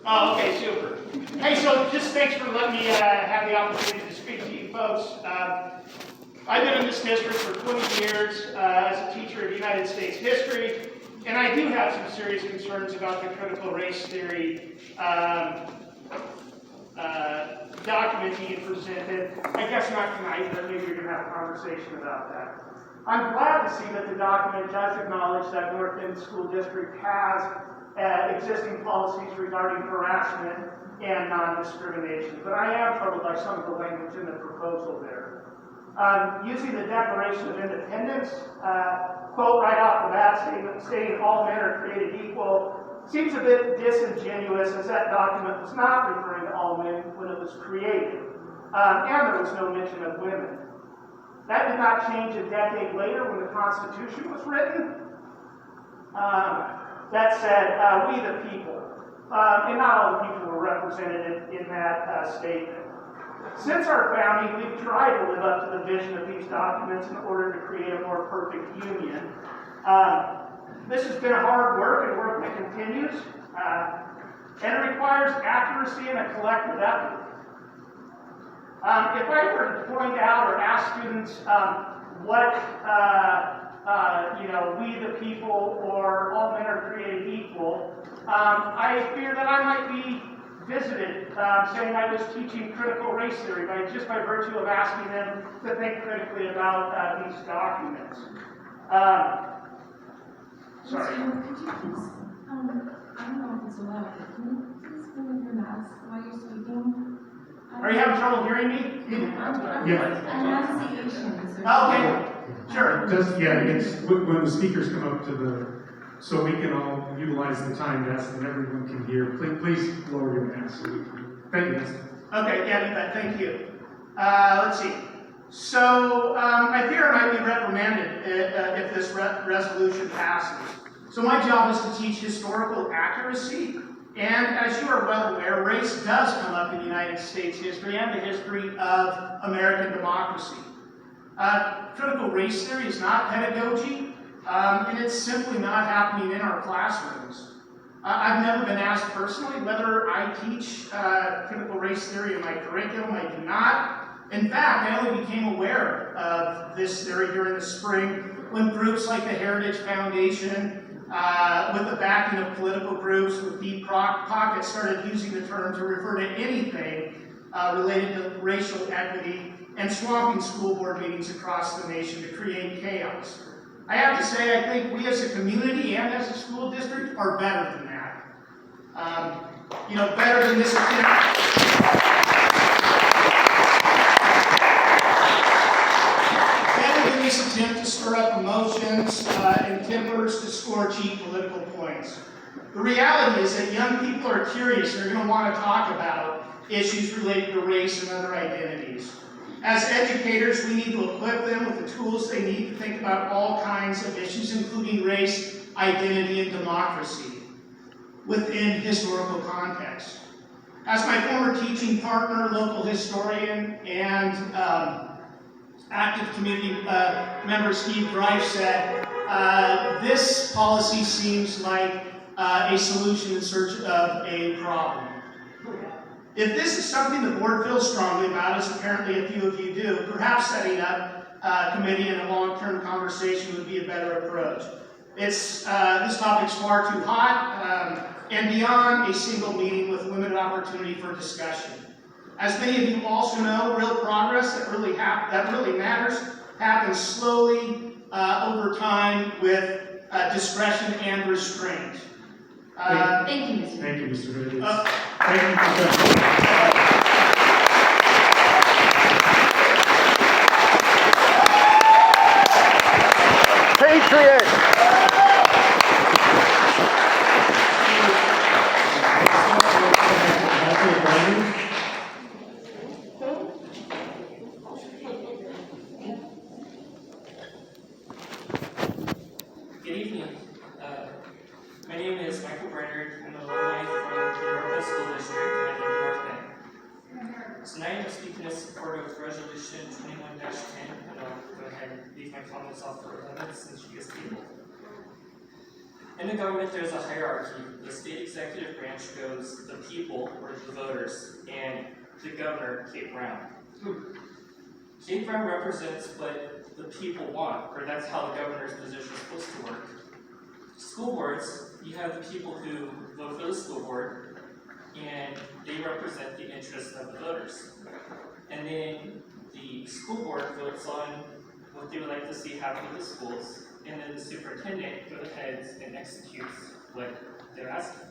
Oh, okay, super. Hey, so just thanks for letting me have the opportunity to speak to you folks. I've been in this district for 20 years as a teacher of United States history, and I do have some serious concerns about the critical race theory document being presented. I guess not tonight, but maybe we're going to have a conversation about that. I'm glad to see that the document does acknowledge that North End School District has existing policies regarding harassment and non-discrimination, but I am troubled by some of the language in the proposal there. Using the Declaration of Independence, quote right off the bat, stating all men are created equal, seems a bit disingenuous, as that document was not referring to all men when it was created, and there was no mention of women. That did not change a decade later when the Constitution was written. That said, we the people, and not all the people were represented in that statement. Since our founding, we've tried to live up to the vision of these documents in order to create a more perfect union. This has been hard work and work that continues, and it requires accuracy and a collective effort. If I were to point out or ask students what we the people or all men are created equal, I fear that I might be visited saying I was teaching critical race theory just by virtue of asking them to think critically about these documents. Sorry. Could you please, I don't know if it's allowed, but can you please remove your mask while you're speaking? Are you having trouble hearing me? Enunciation. Okay, sure. It's when the speakers come up to so we can all utilize the time best and everyone can hear. Please lower your mask. Thank you. Okay, yeah, you bet. Thank you. Let's see. So I fear I might be reprimanded if this resolution passes. So my job is to teach historical accuracy, and as you are well aware, race does come up in United States history and the history of American democracy. Critical race theory is not pedagogy, and it's simply not happening in our classrooms. I've never been asked personally whether I teach critical race theory in my curriculum. I do not. In fact, I only became aware of this theory during the spring when groups like the Heritage Foundation, with the backing of political groups with deep pockets, started using the term to refer to anything related to racial equity and swamping school board meetings across the nation to create chaos. I have to say, I think we as a community and as a school district are better than that. Better than this attempt. Attempt to stir up emotions and tempers to score cheap political points. The reality is that young people are curious and are going to want to talk about issues related to race and other identities. As educators, we need to equip them with the tools they need to think about all kinds of issues, including race, identity, and democracy within historical context. As my former teaching partner, local historian, and active community member Steve Greif said, this policy seems like a solution in search of a problem. If this is something the board feels strongly about, as apparently a few of you do, perhaps setting up a committee and a long-term conversation would be a better approach. This topic's far too hot and beyond a single meeting with limited opportunity for discussion. As many of you also know, real progress that really matters happens slowly over time with discretion and restraint. Thank you, Mr. Thank you, Mr. Bridges. Thank you, Professor. Patriot! Good evening. My name is Michael Brainerd. I'm an alumni from the Northwest School District, and I live in North Bend. Tonight I'm speaking in support of Resolution 21-10, and I'll go ahead and leave my comments off for 11 since she is able. In the government, there's a hierarchy. The state executive branch goes the people, or the voters, and the governor, Kate Brown. Kate Brown represents what the people want, or that's how the governor's position is supposed to work. School boards, you have the people who vote for the school board, and they represent the interests of the voters. And then the school board votes on what they would like to see happen with the schools, and then the superintendent goes ahead and executes what they're asking.